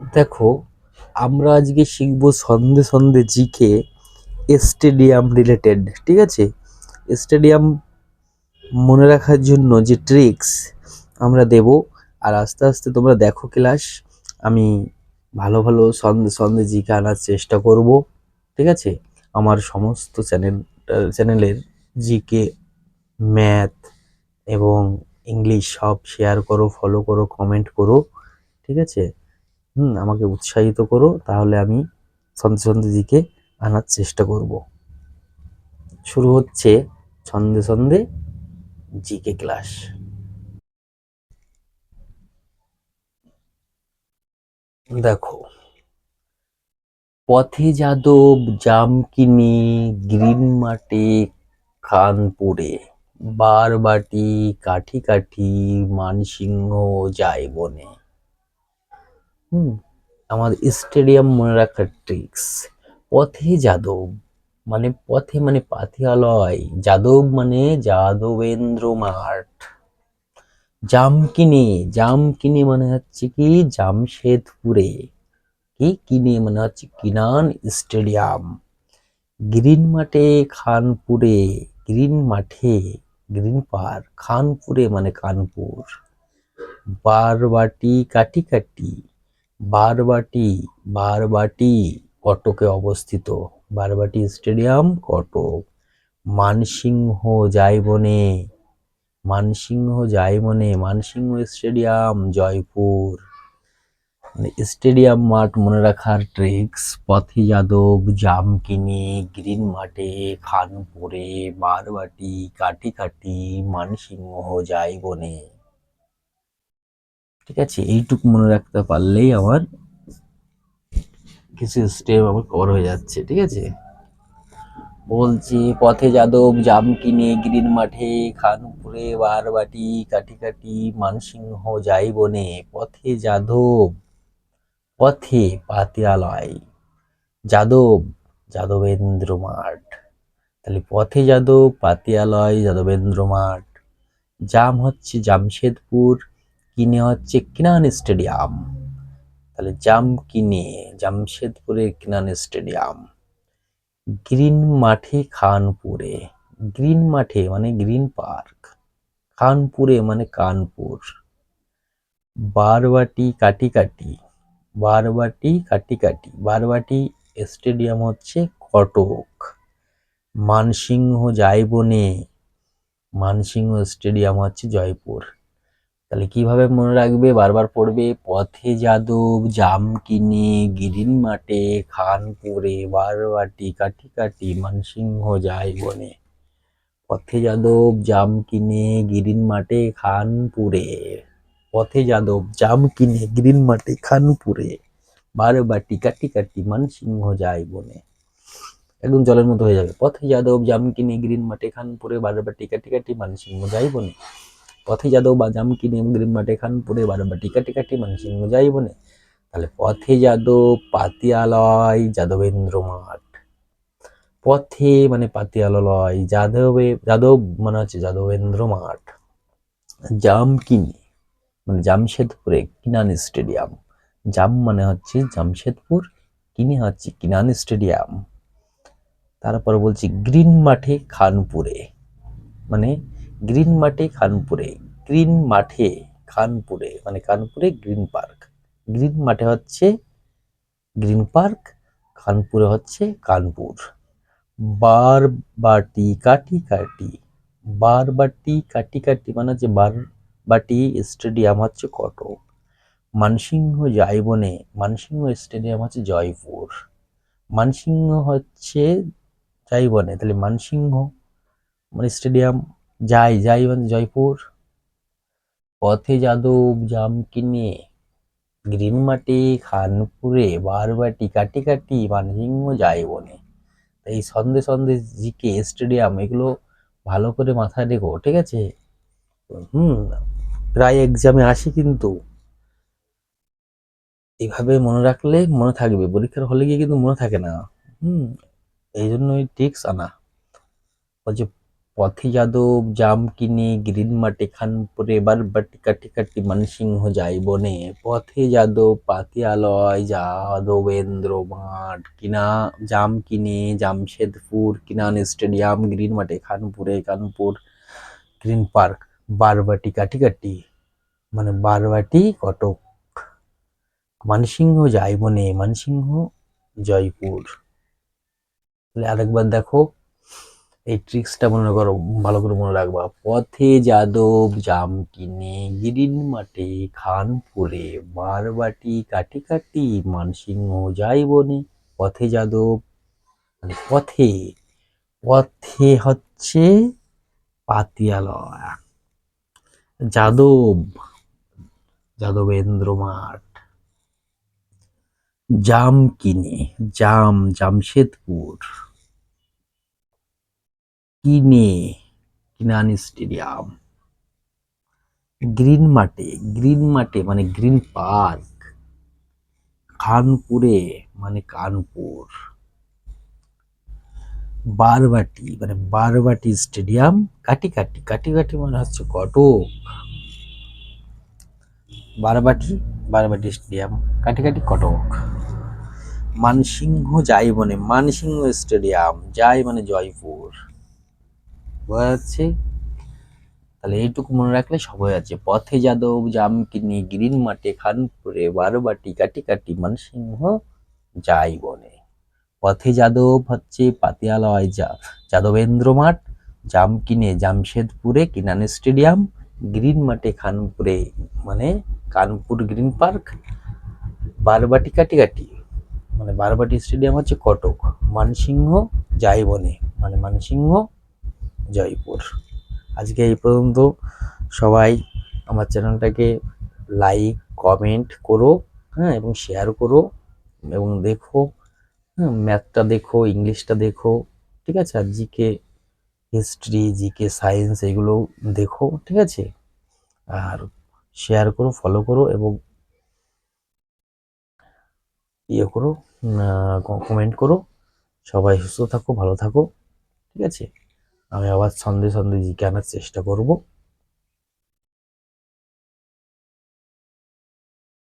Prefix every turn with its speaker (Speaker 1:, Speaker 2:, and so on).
Speaker 1: দেখো, আমরা আজকে শিখবো সন্ধে সন্ধে জিকে স্টেডিয়াম রিলেটেড। ঠিক আছে, স্টেডিয়াম মনে রাখার জন্য যে ট্রিক্স আমরা দেব, আর আস্তে আস্তে তোমরা দেখো ক্লাস। আমি ভালো ভালো সন্ধে সন্ধে জিকে আনার চেষ্টা করব। ঠিক আছে, আমার সমস্ত চ্যানেলের জিকে, ম্যাথ এবং ইংলিশ সব শেয়ার করো, ফলো করো, কমেন্ট করো। ঠিক আছে, আমাকে উৎসাহিত করো, তাহলে আমি সন্ধে সন্ধে দিকে আনার চেষ্টা করব। শুরু হচ্ছে সন্ধে সন্ধে জিকে ক্লাস। দেখো, পথে যাদব জাম কিনে গ্রিন মাঠে খানপুরে, বারবাটি কাঠি কাঠি মানসিংহ যায় বনে। হুম আমার স্টেডিয়াম মনে রাখার ট্রিক্স: পথে যাদব মানে পথে মানে পাথিয়ালয়, যাদব মানে যাদবেন্দ্র মাঠ, জামকিনি জামকিনি মানে হচ্ছে কি জামশেদপুরে, কি কিনে মানে হচ্ছে কিনান স্টেডিয়াম, গ্রিন মাঠে খানপুরে, গ্রিন মাঠে গ্রিন পার্ক, খানপুরে মানে কানপুর, বারবাটি কাটি কাটি, বারবাটি বারবাটি কটকে অবস্থিত, বারবাটি স্টেডিয়াম কটক, মানসিংহ যাইবনে, মানসিংহ যাইবনে, মানসিংহ স্টেডিয়াম জয়পুর। স্টেডিয়াম মাঠ মনে রাখার ট্রিক্স: পথে যাদব জামকিনি গ্রিন মাঠে খানপুরে, বারবাটি কাঠি কাঠি মানসিংহ যাইবনে। ঠিক আছে, এইটুকু মনে রাখতে পারলেই আমার কিছু স্টেপ আমার কভার হয়ে যাচ্ছে। ঠিক আছে, বলছি পথে যাদব জামকিনি গ্রিন মাঠে খানপুরে, বারবাটি কাঠি কাঠি মানসিংহ যাইবনে। পথে যাদব, পথে পাতিয়ালয়, যাদব যাদবেন্দ্র মাঠ, তাহলে পথে যাদব পাতিয়ালয় যাদবেন্দ্র মাঠ, জাম হচ্ছে জামশেদপুর, কিনে হচ্ছে কিনান স্টেডিয়াম, তাহলে জাম কিনে জামশেদপুরের কিনান স্টেডিয়াম, গ্রিন মাঠে খানপুরে, গ্রিন মাঠে মানে গ্রিন পার্ক, খানপুরে মানে কানপুর, বারবাটি কাটি কাটি, বারবাটি কাটি কাটি, বারবাটি স্টেডিয়াম হচ্ছে কটক, মানসিংহ যাইবনে, মানসিংহ স্টেডিয়াম হচ্ছে জয়পুর। তাহলে কিভাবে মনে রাখবে, বারবার পড়বে: পথে যাদব জাম কিনে গ্রিন মাঠে খানপুরে, বারবাটি কাঠি কাঠি মানসিংহ যায় বনে। পথে যাদব জাম কিনে গ্রিন মাঠে খানপুরে, পথে যাদব জাম কিনে গ্রিন মাঠে খানপুরে, বারবাটি কাঠি কাঠি মানসিংহ যায় বনে। একদম জলের মতো হয়ে যাবে। পথে যাদব জাম কিনে গ্রিন মাঠে খানপুরে, বারবাটি কাঠি কাঠি মানসিংহ যায় বনে। পথে যাদব বা জাম কিনে গ্রিন মাঠে খানপুরে, বারবাটি কাঠি কাঠি মানসিংহ যায় বনে। তাহলে পথে যাদব পাতিয়ালয় যাদবেন্দ্র মাঠ, পথে মানে পাতিয়ালয়, যাদব মানে হচ্ছে যাদবেন্দ্র মাঠ, জাম কিনে মানে জামশেদপুরে কিনান স্টেডিয়াম, জাম মানে হচ্ছে জামশেদপুর, কিনে হচ্ছে কিনান স্টেডিয়াম। তারপর বলছি গ্রিন মাঠে খানপুরে, মানে গ্রিন মাঠে খানপুরে, গ্রিন মাঠে খানপুরে মানে কানপুরে গ্রিন পার্ক, গ্রিন মাঠে হচ্ছে গ্রিন পার্ক, কানপুরে হচ্ছে কানপুর। বারবাটি কাটি কাটি, বারবাটি কাটি কাটি মানে হচ্ছে বারবাটি স্টেডিয়াম হচ্ছে কটক, মানসিংহ যাইবনে, মানসিংহ স্টেডিয়াম হচ্ছে জয়পুর, মানসিংহ হচ্ছে যাইবনে, তাহলে মানসিংহ মানে স্টেডিয়াম, যাই মানে জয়পুর। পথে যাদব জাম কিনে গ্রিন মাঠে খানপুরে, বারবাটি কাটি কাটি মানসিংহ যায় বনে। এই সন্ধে সন্ধে জিকে স্টেডিয়াম এগুলো ভালো করে মাথায় রেখো। ঠিক আছে, হুম প্রায় এক্সামে আসি, কিন্তু এইভাবে মনে রাখলে মনে থাকবে, পরীক্ষার হলে গিয়ে কিন্তু মনে থাকে না। হুম এই জন্য এই টিক্স আনা। বলছে পথে যাদব জাম কিনে গ্রিন মাঠে খানপুরে বারবাটি কাটি কাটি মানসিংহ যায় বনে। পথে যাদব পাতিয়ালয় যাদবেন্দ্র মাঠ কিনা জাম কিনে জামশেদপুর কিনান স্টেডিয়াম গ্রিন মাঠে খানপুরে কানপুর গ্রিন পার্ক বারবাটি কাটি কাটি মানে বারবাটি কটক। মানসিংহ যায় বনে মানসিংহ জয়পুর। তাহলে আরেকবার দেখো, এই ট্রিক্সটা মনে করো, ভালো করে মনে রাখবা। পথে যাদব জাম কিনে গ্রিন মাঠে খানপুরে বারবাটি কাটি কাটি মানসিংহ যায় বনে। পথে যাদব মানে পথে, পথে হচ্ছে পাতিয়ালয়, যাদব যাদবেন্দ্র মাঠ, জাম কিনে জামশেদপুর, কিনে কিনান স্টেডিয়াম, গ্রিন মাঠে মানে গ্রিন পার্ক, খানপুরে মানে কানপুর, বারবাটি মানে বারবাটি স্টেডিয়াম, কাটি কাটি মানে হচ্ছে কটক। বারবাটি স্টেডিয়াম কাটি কটক। মানসিংহ যায় বনে মানসিংহ স্টেডিয়াম, যায় মানে জয়পুর। বোঝা যাচ্ছে? তাহলে এইটুকু মনে রাখলে সবাই আছে। পথে যাদব জাম কিনে গ্রিন মাঠে খানপুরে বারবাটি কাটি কাটি মানসিংহ যায় বনে। পথে যাদব হচ্ছে পাতিয়ালয় যাদবেন্দ্র মাঠ, জাম কিনে জামশেদপুরে কিনান স্টেডিয়াম, গ্রিন মাঠে খানপুরে মানে কানপুর গ্রিন পার্ক, বারবাটি কাটি কাটি মানে বারবাটি স্টেডিয়াম হচ্ছে কটক, মানসিংহ যায় বনে মানে মানসিংহ জয়পুর। আজকে এই পর্যন্ত। সবাই আমার চ্যানেলটাকে লাইক কমেন্ট করো, হ্যাঁ, এবং শেয়ার করো এবং দেখো, হ্যাঁ, ম্যাথটা দেখো, ইংলিশটা দেখো, ঠিক আছে, আর জিকে হিস্ট্রি জিকে সায়েন্স এগুলো দেখো, ঠিক আছে, আর শেয়ার করো, ফলো করো এবং ইয়ে করো, কমেন্ট করো। সবাই সুস্থ থাকো, ভালো থাকো, ঠিক আছে। আমি আবার সন্ধে জিকে আনার চেষ্টা করব।